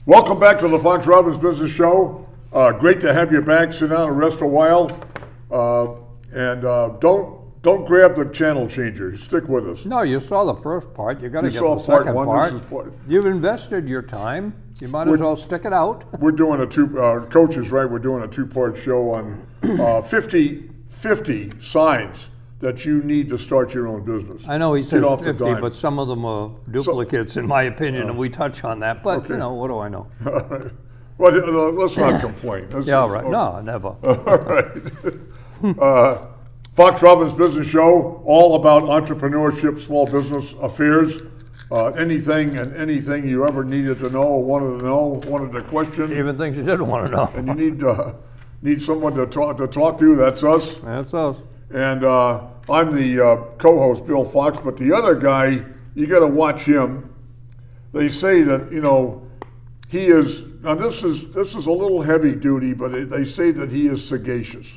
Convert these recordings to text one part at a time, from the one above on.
Welcome back to the Robbins Business Show. Great to have you back. Sit down and rest a while. Don't grab the channel changer. Stick with us. No, you saw the first part. You got to get saw the second part part. one. This is part. You've invested your time. You might as well stick it out. We're doing coaches, right? We're doing a two-part show on 50 signs that you need to start your own business. I know he says Get off the 50, dime. but some of them are duplicates, in my opinion, and we touch on that. But, Okay. what do I know? All right. Well, let's not complain. Yeah, all right. No, never. All right. Robbins Business Show, all about entrepreneurship, small business affairs. Anything you ever needed to know or wanted to question. Even things you didn't want to know. And you need someone to talk to. That's us. That's us. And I'm the co-host, Bill Fox. But the other guy, you got to watch him. They say that he is. Now this is a little heavy duty, but they say that he is sagacious.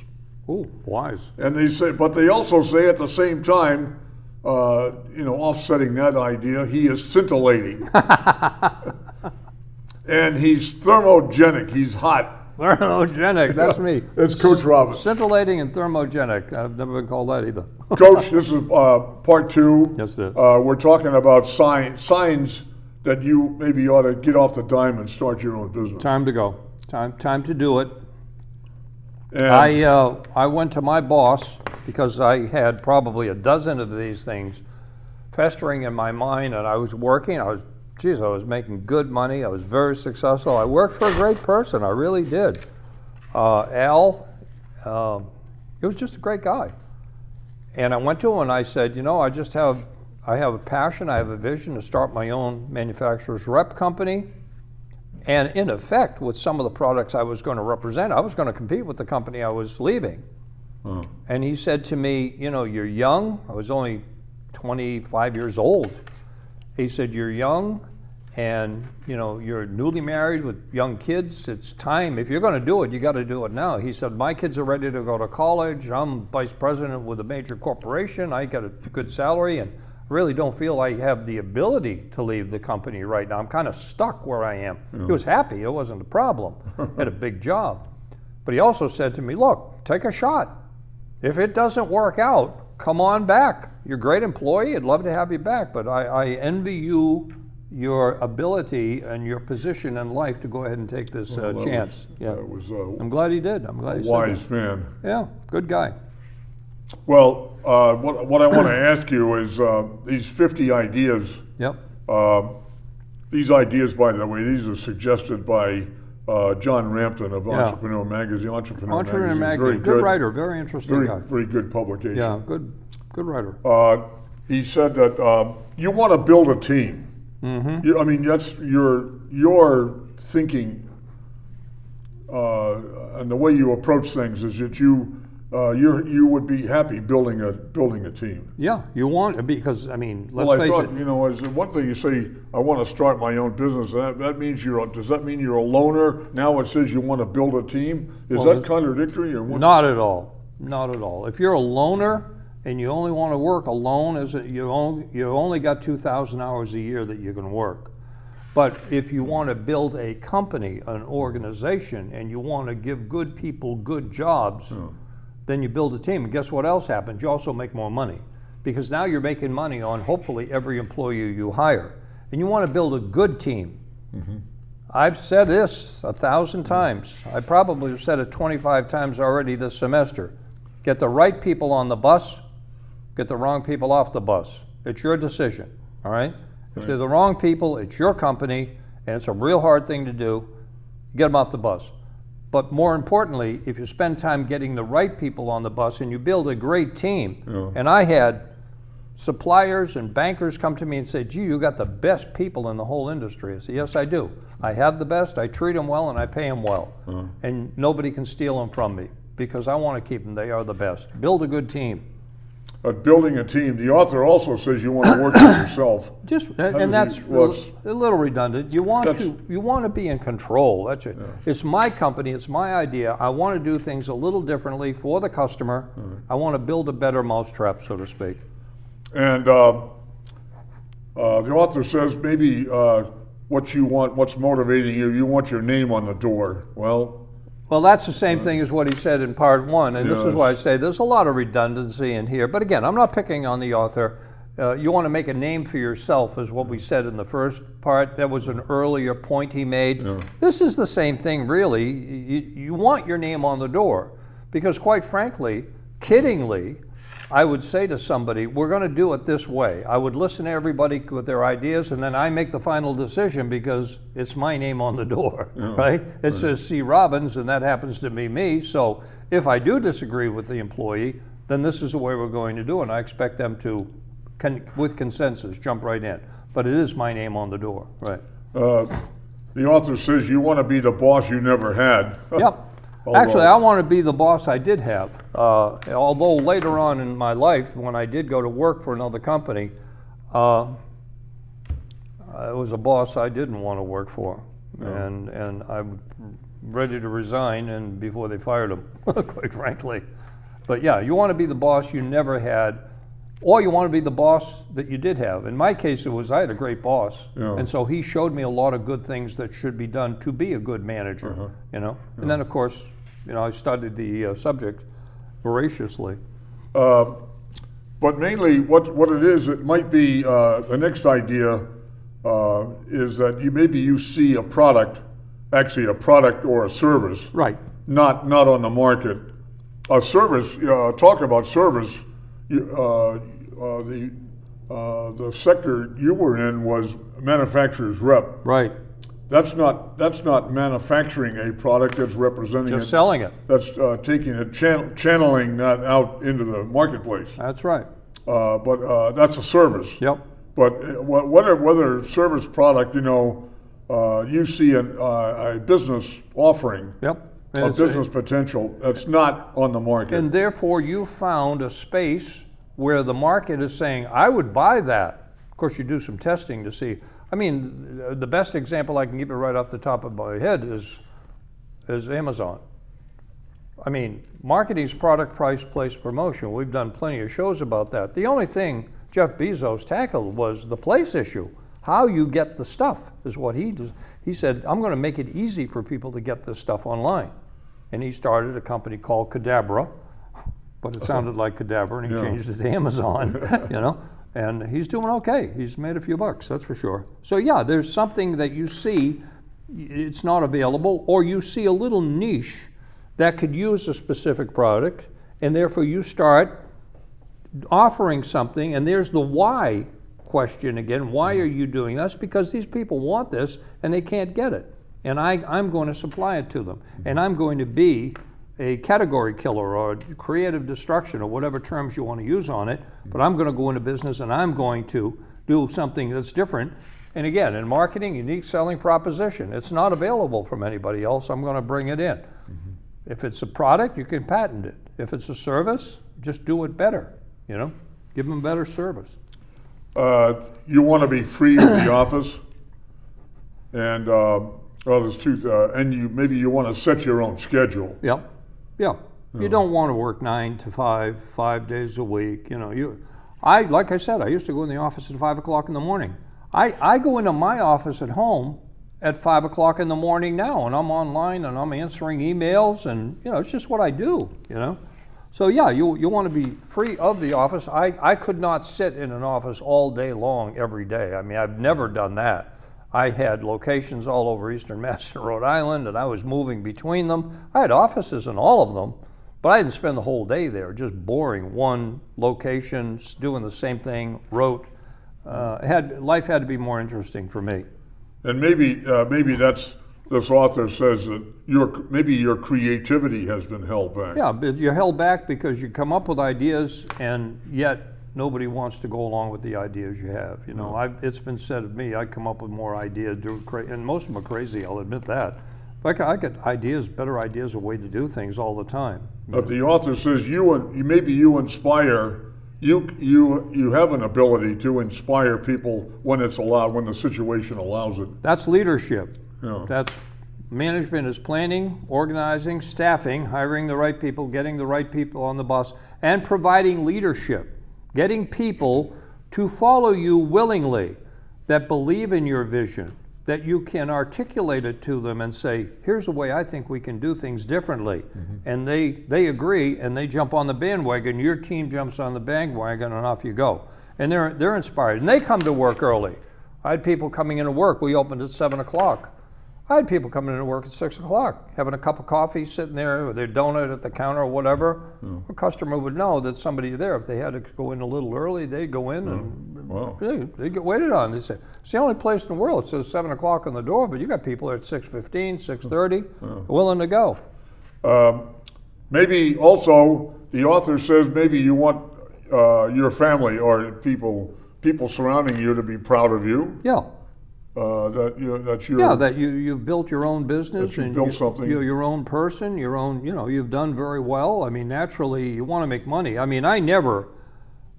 Ooh, wise. And they also say at the same time, offsetting that idea, he is scintillating. And he's thermogenic. He's hot. Thermogenic, that's me. That's Coach Robbins. Scintillating and thermogenic. I've never been called that either. Coach, this is part two. Yes, it is. We're talking about signs that you maybe ought to get off the dime and start your own business. Time to go. Time to do it. And I went to my boss because I had probably a dozen of these things festering in my mind, and I was working. I was making good money. I was very successful. I worked for a great person. I really did. Al, he was just a great guy. And I went to him and I said, I have a passion, I have a vision to start my own manufacturer's rep company. And in effect, with some of the products I was going to represent, I was going to compete with the company I was leaving. And he said to me, you're young. I was only 25 years old. He said, you're young and you're newly married with young kids. It's time. If you're going to do it, you got to do it now. He said, my kids are ready to go to college. I'm vice president with a major corporation. I got a good salary and really don't feel I have the ability to leave the company right now. I'm kind of stuck where I am. He was happy. It wasn't a problem. Had a big job. But he also said to me, look, take a shot. If it doesn't work out, come on back. You're a great employee. I'd love to have you back. But I envy you your ability and your position in life to go ahead and take this chance. I'm glad he did. I'm glad he said wise that. man. Yeah, good guy. Well, what I want to ask you is these 50 ideas. Yep. These ideas, by the way, these are suggested by John Rampton of Entrepreneur Magazine. Entrepreneur Magazine. Very good writer, very interesting guy. Very good publication. Yeah, good writer. He said that you want to build a team. Mm-hmm. That's your thinking, and the way you approach things is that you would be happy building a team. Yeah, you want it because let's face it. As one thing you say, I want to start my own business. That means does that mean you're a loner? Now it says you want to build a team. Is that contradictory or what? Not at all. Not at all. If you're a loner and you only want to work alone, you only got 2,000 hours a year that you can work. But if you want to build a company, an organization, and you want to give good people good jobs, then you build a team. And guess what else happens? You also make more money. Because now you're making money on hopefully every employee you hire. And you want to build a good team. Mm-hmm. I've said this 1,000 times. I probably have said it 25 times already this semester. Get the right people on the bus, get the wrong people off the bus. It's your decision, all right? If they're the wrong people, it's your company, and it's a real hard thing to do. Get them off the bus. But more importantly, if you spend time getting the right people on the bus and you build a great team, and I had suppliers and bankers come to me and say, gee, you got the best people in the whole industry. I said, yes, I do. I have the best, I treat them well, and I pay them well. And nobody can steal them from me because I want to keep them. They are the best. Build a good team. Building a team. The author also says you want to work for yourself. That's a little redundant. You want to be in control. That's it. Yeah. It's my company. It's my idea. I want to do things a little differently for the customer. I want to build a better mousetrap, so to speak. And the author says maybe what you want, what's motivating you. You want your name on the door. Well, that's the same thing as what he said in part one, and this is Yes. why I say there's a lot of redundancy in here. But again, I'm not picking on the author. You want to make a name for yourself, is what we said in the first part. That was an earlier point he made. Yeah. This is the same thing, really. You want your name on the door, because quite frankly, kiddingly, I would say to somebody, we're going to do it this way. I would listen to everybody with their ideas, and then I make the final decision because it's my name on the door, right? It says C. Robbins, and that happens to be me. So if I do disagree with the employee, then this is the way we're going to do it. And I expect them to, with consensus, jump right in. But it is my name on the door, right? the author says you want to be the boss you never had. Yep. Actually, I want to be the boss I did have. Although later on in my life, when I did go to work for another company, it was a boss I didn't want to work for, and I'm ready to resign, and before they fired him, quite frankly. But yeah, you want to be the boss you never had, or you want to be the boss that you did have. In my case, it was I had a great boss, and so he showed me a lot of good things that should be done to be a good manager, you know. And then, of course, you know, I studied the subject voraciously. But mainly what it is, it might be the next idea is that maybe you see a product, actually a product or a service, Right. not on the market. A service, talk about service, the sector you were in was manufacturer's rep. Right. That's not manufacturing a product, that's representing Just it. selling it. That's taking it, channeling that out into the marketplace. That's right. But that's a service. Yep. But whether service product, you know, you see a business offering, Yep. a business potential that's not on the market. And therefore, you found a space where the market is saying, I would buy that. Of course, you do some testing to see. I mean, the best example I can give you right off the top of my head is Amazon. I mean, marketing's product, price, place, promotion. We've done plenty of shows about that. The only thing Jeff Bezos tackled was the place issue. How you get the stuff is what he does. He said, I'm going to make it easy for people to get this stuff online. And he started a company called Cadabra, but it sounded like cadaver, and he changed it to Amazon, you know. And he's doing okay. He's made a few bucks, that's for sure. So yeah, there's something that you see, it's not available, or you see a little niche that could use a specific product, and therefore you start offering something, and there's the why question again. Why are you doing this? Because these people want this, and they can't get it. And I'm going to supply it to them. And I'm going to be a category killer or creative destruction or whatever terms you want to use on it, but I'm going to go into business and I'm going to do something that's different. And again, in marketing, unique selling proposition. It's not available from anybody else. I'm going to bring it in. If it's a product, you can patent it. If it's a service, just do it better, you know? Give them better service. You want to be free of the office, and there's two, and maybe you want to set your own schedule. Yep. Yeah. You don't want to work 9 to 5, 5 days a week. You know, like I said, I used to go in the office at 5 o'clock in the morning. I go into my office at home at 5 o'clock in the morning now, and I'm online and I'm answering emails, and you know, it's just what I do, you know. So yeah, you want to be free of the office. I could not sit in an office all day long every day. I mean, I've never done that. I had locations all over Eastern Mass and Rhode Island, and I was moving between them. I had offices in all of them, but I didn't spend the whole day there, just boring. One location, doing the same thing, wrote. Life had to be more interesting for me. And maybe that's, this author says that maybe your creativity has been held back. Yeah, but you're held back because you come up with ideas, and yet nobody wants to go along with the ideas you have. You know, it's been said of me, I come up with more ideas, and most of them are crazy, I'll admit that. But I get ideas, better ideas, a way to do things all the time. But the author says maybe you inspire, you have an ability to inspire people when it's allowed, when the situation allows it. That's leadership. Yeah. That's management is planning, organizing, staffing, hiring the right people, getting the right people on the bus, and providing leadership. Getting people to follow you willingly, that believe in your vision, that you can articulate it to them and say, here's the way I think we can do things differently. And they agree, and they jump on the bandwagon, your team jumps on the bandwagon, and off you go. And they're inspired, and they come to work early. I had people coming into work, we opened at 7 o'clock. I had people coming into work at 6 o'clock, having a cup of coffee, sitting there with their donut at the counter or whatever. A customer would know that somebody's there. If they had to go in a little early, they'd go in and they'd get waited on. They say, it's the only place in the world that says 7 o'clock on the door, but you got people there at 6:15, 6:30, willing to go. Maybe also, the author says maybe you want your family or people surrounding you to be proud of you. Yeah. That you've built your own business, that you and built something. You're your own person, you've done very well. I mean, naturally, you want to make money. I mean, I never,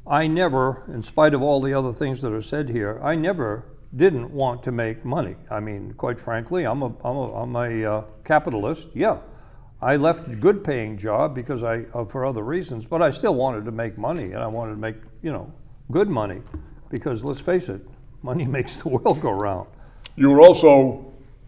in spite of all the other things that are said here, I never didn't want to make money. I mean, quite frankly, I'm a capitalist. Yeah, I left a good paying job because for other reasons, but I still wanted to make money, and I wanted to make, good money, because let's face it, money makes the world go round. You were also,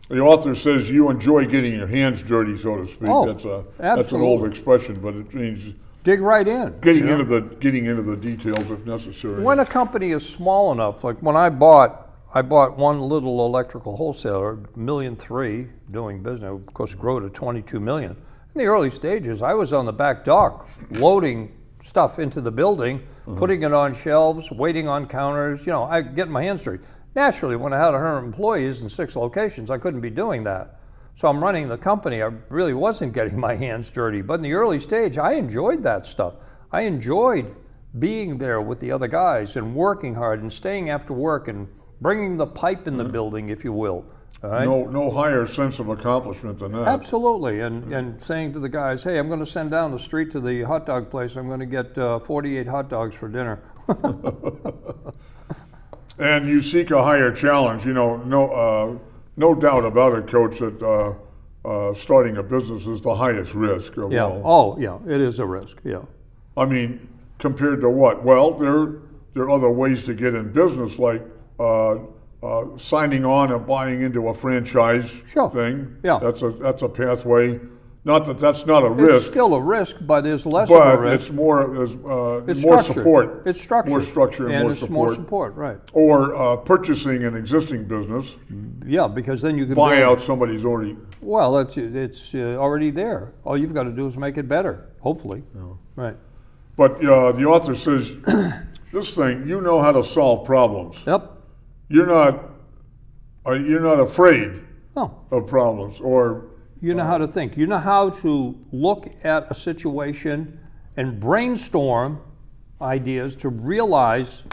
the author says you enjoy getting your hands dirty, so to speak. Oh, that's an old expression, but it means dig right in. Getting into the details if necessary. When a company is small enough, like when I bought one little electrical wholesaler, $1.3 million doing business, of course grew to $22 million. In the early stages, I was on the back dock loading stuff into the building, putting it on shelves, waiting on counters, I get my hands dirty. Naturally, when I had 100 employees in 6 locations, I couldn't be doing that. So I'm running the company, I really wasn't getting my hands dirty. But in the early stage, I enjoyed that stuff. I enjoyed being there with the other guys and working hard and staying after work and bringing the pipe in the building, if you will. All right? No higher sense of accomplishment than that. Absolutely, and saying to the guys, hey, I'm going to send down the street to the hot dog place. I'm going to get 48 hot dogs for dinner. And you seek a higher challenge. No doubt about it, Coach, that starting a business is the highest risk of all. Oh, yeah, it is a risk, yeah. I mean, compared to what? Well, there are other ways to get in business, like signing on and buying into a franchise thing. Yeah. That's a pathway. Not that that's not a risk. It's still a risk, but it's less of a risk. But it's more structured. support. It's structured. More structure and more it's support. more support, right. Or purchasing an existing business. Yeah, because then you can buy out somebody's already. Well, it's already there. All you've got to do is make it better, hopefully. Yeah. Right. But the author says, this thing, you know how to solve problems. Yep. You're not afraid of problems, or you know how to think. You know how to look at a situation and brainstorm ideas to realize,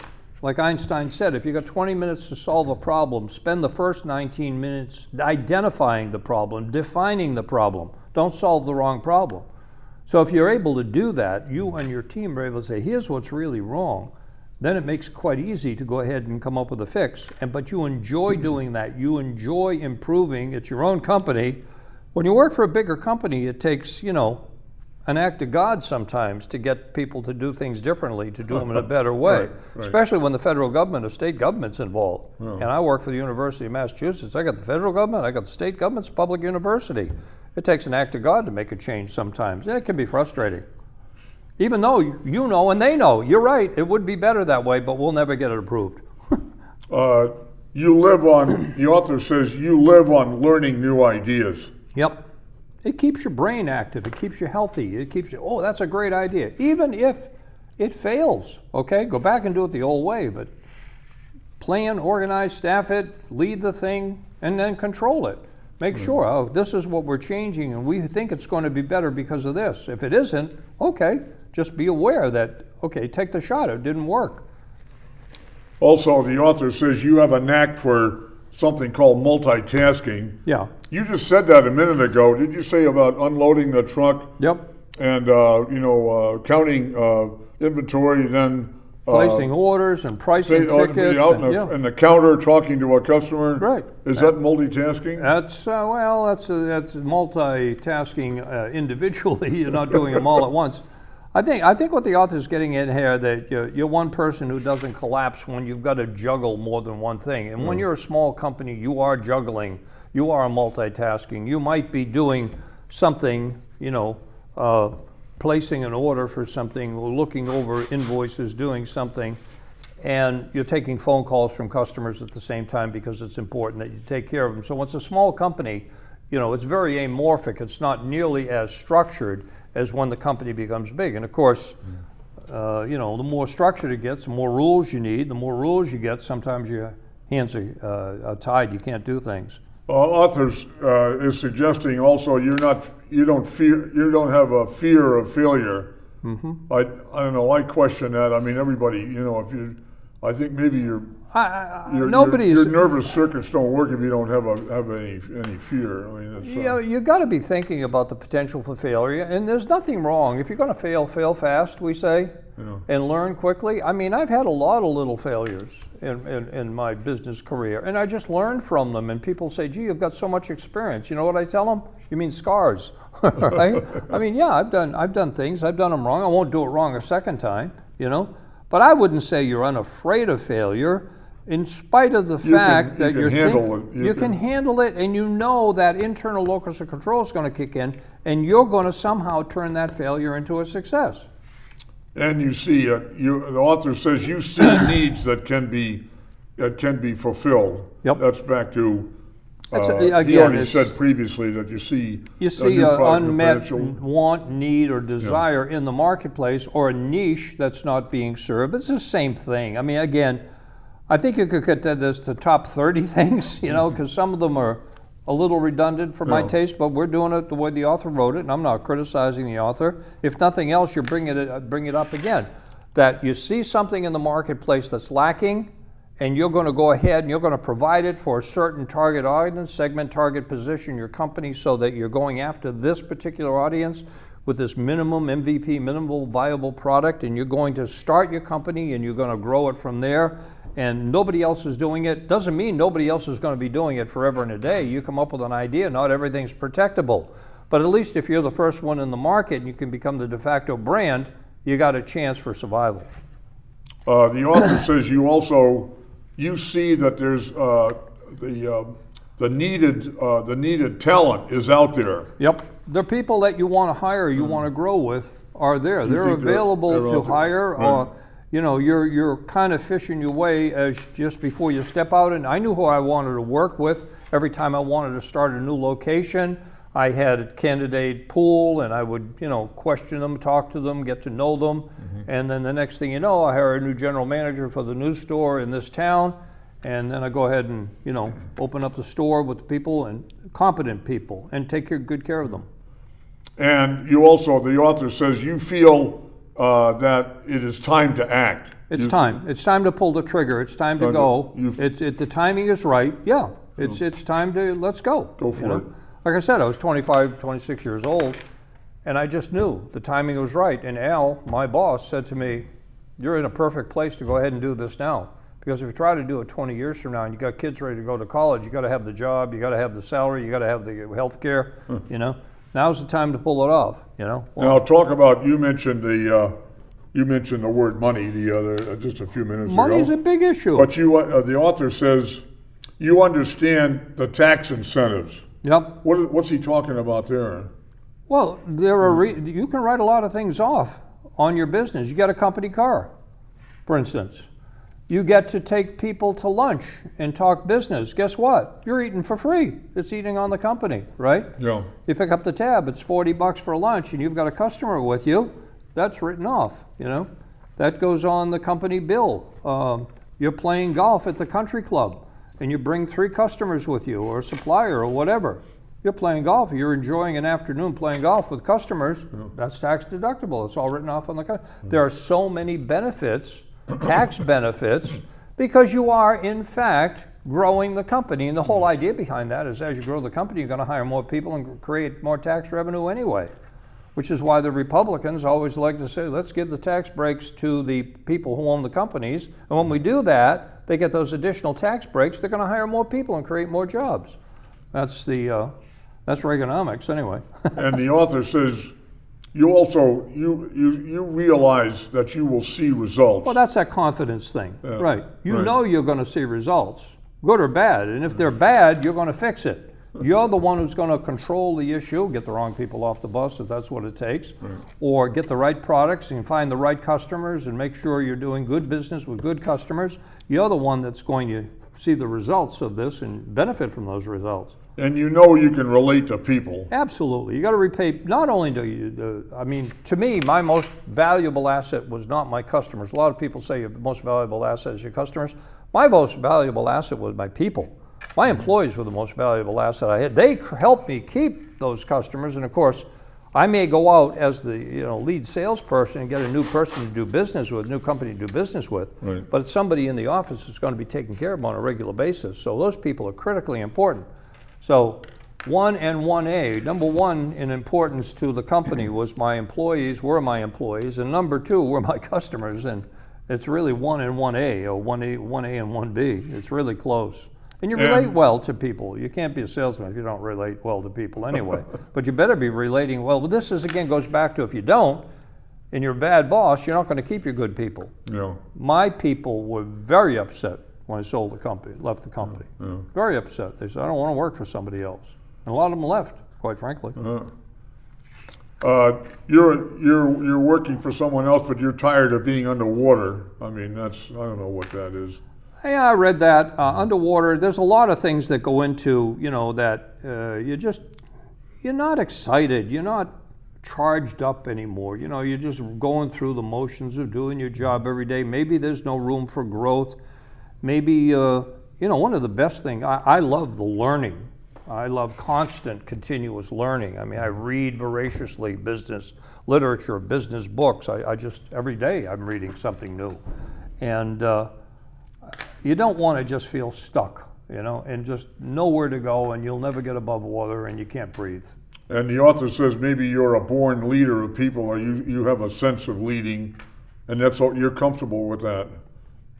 like Einstein said, if you got 20 minutes to solve a problem, spend the first 19 minutes identifying the problem, defining the problem. Don't solve the wrong problem. So if you're able to do that, you and your team are able to say, here's what's really wrong. Then it makes it quite easy to go ahead and come up with a fix. But you enjoy doing that. You enjoy improving. It's your own company. When you work for a bigger company, it takes, an act of God sometimes to get people to do things differently, to do them in a better way, right. Especially when the federal government or state government's involved. Oh. And I work for the University of Massachusetts. I got the federal government, I got the state government's public university. It takes an act of God to make a change sometimes. And it can be frustrating. Even though you know and they know, you're right, it would be better that way, but we'll never get it approved. You live on, the author says, you live on learning new ideas. Yep. It keeps your brain active. It keeps you healthy. It keeps you, oh, that's a great idea. Even if it fails, okay? Go back and do it the old way, but plan, organize, staff it, lead the thing, and then control it. Make sure, oh, this is what we're changing, and we think it's going to be better because of this. If it isn't, okay, just be aware that, okay, take the shot. It didn't work. Also, the author says you have a knack for something called multitasking. Yeah. You just said that a minute ago. Did you say about unloading the truck? Yep. And, counting inventory, then placing orders and pricing tickets. Be out in the counter talking to a customer. Right. Is that multitasking? That's that's multitasking individually. You're not doing them all at once. I think what the author's getting in here, that you're one person who doesn't collapse when you've got to juggle more than one thing. And when you're a small company, you are juggling, you are multitasking. You might be doing something, placing an order for something, or looking over invoices, doing something, and you're taking phone calls from customers at the same time because it's important that you take care of them. So when it's a small company, it's very amorphic. It's not nearly as structured as when the company becomes big. And of course, the more structured it gets, the more rules you need. The more rules you get, sometimes your hands are tied. You can't do things. Authors is suggesting also you don't have a fear of failure. Mm-hmm. I don't know. I question that. I mean, everybody. I think maybe your nervous circuits don't work if you don't have any fear. I mean, you got to be thinking about the potential for failure, and there's nothing wrong if you're going to fail fast. We say, and learn quickly. I mean, I've had a lot of little failures in my business career, and I just learned from them. And people say, "Gee, you've got so much experience." You know what I tell them? You mean scars, right? I mean, yeah, I've done things. I've done them wrong. I won't do it wrong a second time. But I wouldn't say you're unafraid of failure, in spite of the fact that you can handle it, and you know that internal locus of control is going to kick in, and you're going to somehow turn that failure into a success. And you see, the author says you see needs that can be fulfilled. Yep. That's back to. Again, he already said previously that you see an unmet want, need, or desire in the marketplace, or a niche that's not being served. It's the same thing. I mean, again, I think you could get this to top 30 things, because some of them are a little redundant for my taste, but we're doing it the way the author wrote it, and I'm not criticizing the author. If nothing else, you bring it up again, that you see something in the marketplace that's lacking, and you're going to go ahead and you're going to provide it for a certain target audience, segment, target, position your company, so that you're going after this particular audience with this minimum MVP, minimal viable product, and you're going to start your company and you're going to grow it from there, and nobody else is doing it. Doesn't mean nobody else is going to be doing it forever and a day. You come up with an idea, not everything's protectable. But at least if you're the first one in the market and you can become the de facto brand, you got a chance for survival. The author says you see that there's the needed talent is out there. Yep, the people that you want to hire, you want to grow with, are there. They're available to hire. Right. You're kind of fishing your way as just before you step out. And I knew who I wanted to work with. Every time I wanted to start a new location, I had a candidate pool, and I would, question them, talk to them, get to know them. Mm-hmm. And then the next thing you know, I hire a new general manager for the new store in this town. And then I go ahead and, open up the store with people, and competent people, and take good care of them. And you also, the author says, you feel that it is time to act. It's time. It's time to pull the trigger. It's time to go. The timing is right. Yeah. It's time to, let's go. Go for it. Like I said, I was 25, 26 years old, and I just knew the timing was right. And Al, my boss, said to me, "You're in a perfect place to go ahead and do this now. Because if you try to do it 20 years from now and you got kids ready to go to college, you got to have the job, you got to have the salary, you got to have the health care, Now's the time to pull it off, Now talk about, you mentioned the word money just a few minutes ago. Money's a big issue. But the author says you understand the tax incentives. Yep. What's he talking about there? Well, you can write a lot of things off on your business. You got a company car, for instance. You get to take people to lunch and talk business. Guess what? You're eating for free. It's eating on the company, right? Yeah. You pick up the tab, it's $40 for lunch, and you've got a customer with you. That's written off, That goes on the company bill. You're playing golf at the country club, and you bring 3 customers with you, or a supplier, or whatever. You're playing golf. You're enjoying an afternoon playing golf with customers. Yeah. That's tax deductible. It's all written off on the company. There are so many benefits, tax benefits, because you are, in fact, growing the company. And the whole idea behind that is, as you grow the company, you're going to hire more people and create more tax revenue anyway, which is why the Republicans always like to say, let's give the tax breaks to the people who own the companies. And when we do that, they get those additional tax breaks. They're going to hire more people and create more jobs. That's Reaganomics, anyway. And the author says, you also you realize that you will see results. Well, that's that confidence thing, Yeah, right? You right. know you're going to see results, good or bad, and if they're bad, you're going to fix it. You're the one who's going to control the issue, get the wrong people off the bus if that's what it takes, or get the right products and find the right customers and make sure you're doing good business with good customers. You're the one that's going to see the results of this and benefit from those results. And you know you can relate to people. Absolutely. You got to repay, not only do you, I mean, to me, my most valuable asset was not my customers. A lot of people say your most valuable asset is your customers. My most valuable asset was my people. My employees were the most valuable asset I had. They helped me keep those customers, and of course, I may go out as the lead salesperson and get a new person to do business with, a new company to do business with, Right. but somebody in the office is going to be taken care of on a regular basis. So those people are critically important. So 1 and 1A, number 1 in importance to the company was my employees, were my employees, and number 2 were my customers, and it's really 1 and 1A, or 1A and 1B. It's really close. And you relate well to people. You can't be a salesman if you don't relate well to people anyway. But you better be relating well. But this again goes back to, if you don't, and you're a bad boss, you're not going to keep your good people. Yeah. My people were very upset when I sold the company, left the company. Yeah. Very upset. They said, I don't want to work for somebody else. And a lot of them left, quite frankly. You're working for someone else, but you're tired of being underwater. I mean, I don't know what that is. Yeah, I read that. Underwater, there's a lot of things that go into, that you're not excited. You're not charged up anymore. You're just going through the motions of doing your job every day. Maybe there's no room for growth. Maybe, one of the best things, I love the learning. I love constant, continuous learning. I mean, I read voraciously business literature, business books. I just, every day I'm reading something new. And you don't want to just feel stuck, and just nowhere to go, and you'll never get above water, and you can't breathe. And the author says maybe you're a born leader of people, or you have a sense of leading, and that's all, you're comfortable with that.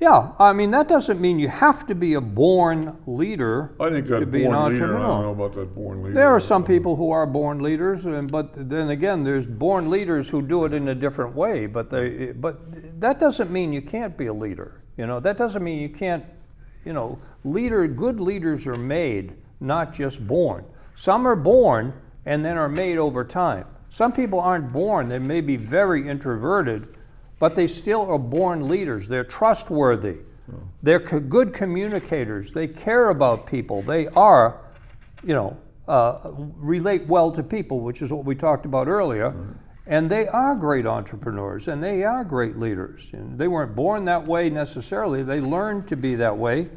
Yeah, I mean, that doesn't mean you have to be a born leader. I think that to be an born leader, entrepreneur. I don't know about that born leader. There are some people who are born leaders, but then again, there's born leaders who do it in a different way. But that doesn't mean you can't be a leader. That doesn't mean you can't. Good leaders are made, not just born. Some are born and then are made over time. Some people aren't born; they may be very introverted, but they still are born leaders. They're trustworthy. They're good communicators. They care about people. They are, relate well to people, which is what we talked about earlier. And they are great entrepreneurs, and they are great leaders. And they weren't born that way necessarily. They learned to be that way.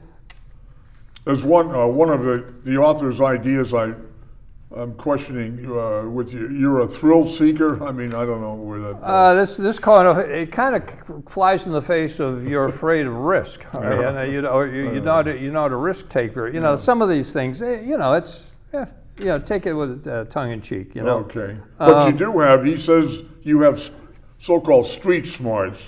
There's one of the author's ideas I'm questioning with you. You're a thrill seeker. I mean, I don't know where that. This kind of flies in the face of you're afraid of risk, right? And you're not a risk taker. Some of these things, it's. Take it with tongue in cheek, Okay. But you do have, he says, you have so-called street smarts.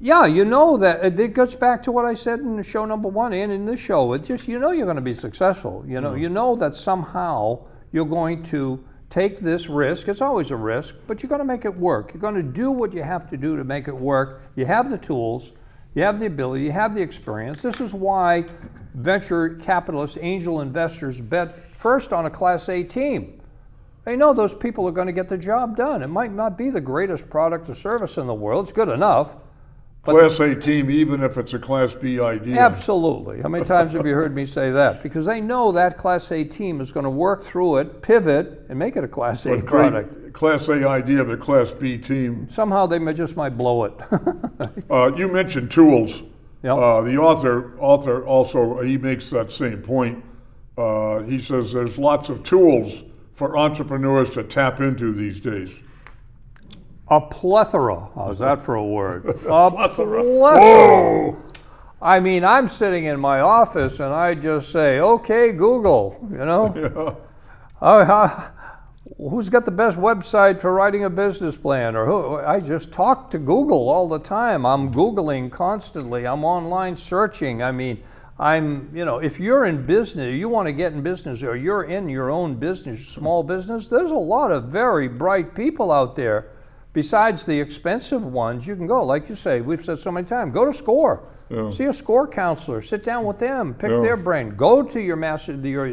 Yeah, that it goes back to what I said in show number 1 and in this show. It's just, you're going to be successful. You know that somehow you're going to take this risk. It's always a risk, but you're going to make it work. You're going to do what you have to do to make it work. You have the tools, you have the ability, you have the experience. This is why venture capitalists, angel investors bet first on a Class A team. They know those people are going to get the job done. It might not be the greatest product or service in the world. It's good enough. Class A team, even if it's a Class B idea. Absolutely. How many times have you heard me say that? Because they know that Class A team is going to work through it, pivot, and make it a Class A product. Class A idea of a Class B team. Somehow they might blow it. You mentioned tools. Yep. The author also, he makes that same point. He says there's lots of tools for entrepreneurs to tap into these days. A plethora. How's that for a word? A plethora. Whoa! I mean, I'm sitting in my office and I just say, okay, Google, Yeah. Who's got the best website for writing a business plan? Or I just talk to Google all the time. I'm Googling constantly. I'm online searching. I mean, if you're in business, you want to get in business, or you're in your own business, small business, there's a lot of very bright people out there besides the expensive ones, you can go, like you say, we've said so many times, go to SCORE. Yeah. See a SCORE counselor, sit down with them, pick Yeah. their brain. Go to your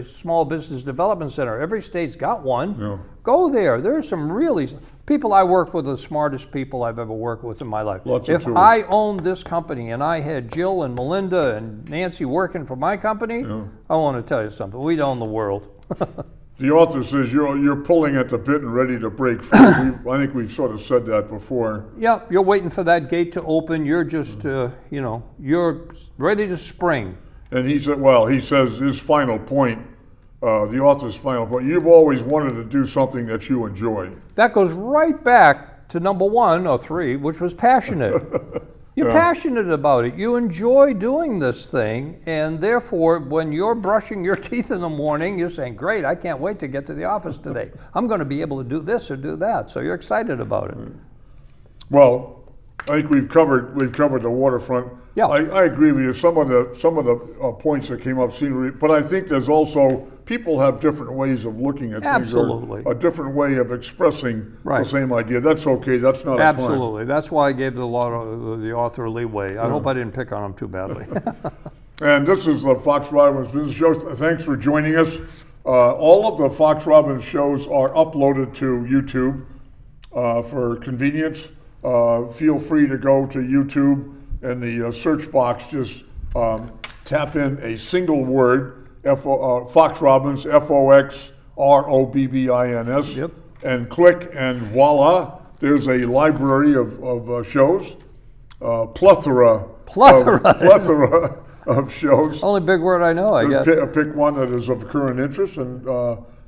small business development center. Every state's got one. Yeah. Go there. There's some really, people I work with, the smartest people I've ever worked with in my life. Lots of If tools. I owned this company and I had Jill and Melinda and Nancy working for my company, Yeah. I want to tell you something. We'd own the world. The author says you're pulling at the bit and ready to break free. I think we've sort of said that before. Yeah, you're waiting for that gate to open. You're just, you're ready to spring. And he says his final point, the author's final point, you've always wanted to do something that you enjoy. That goes right back to number 1 or 3, which was passionate. You're Yeah. passionate about it. You enjoy doing this thing, and therefore, when you're brushing your teeth in the morning, you're saying, great, I can't wait to get to the office today. I'm going to be able to do this or do that. So you're excited about it. Well, I think we've covered the waterfront. Yeah. I agree with you. Some of the points that came up seem, but I think there's also people have different ways of looking at things, Absolutely. or a different way of expressing Right. the same idea. That's okay. That's not a crime. Absolutely. That's why I gave the author leeway. I hope I didn't pick on him too badly. And this is the Fox Robbins Business Show. Thanks for joining us. All of the Fox Robbins shows are uploaded to YouTube for convenience. Feel free to go to YouTube and the search box. Just tap in a single word, Fox Robbins, FOXROBBINS, Yep. and click, and voila, there's a library of shows, plethora of shows. Only big word I know, I guess. Pick one that is of current interest, and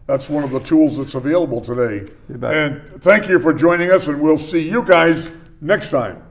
that's one of the tools that's available today. You bet. And thank you for joining us, and we'll see you guys next time.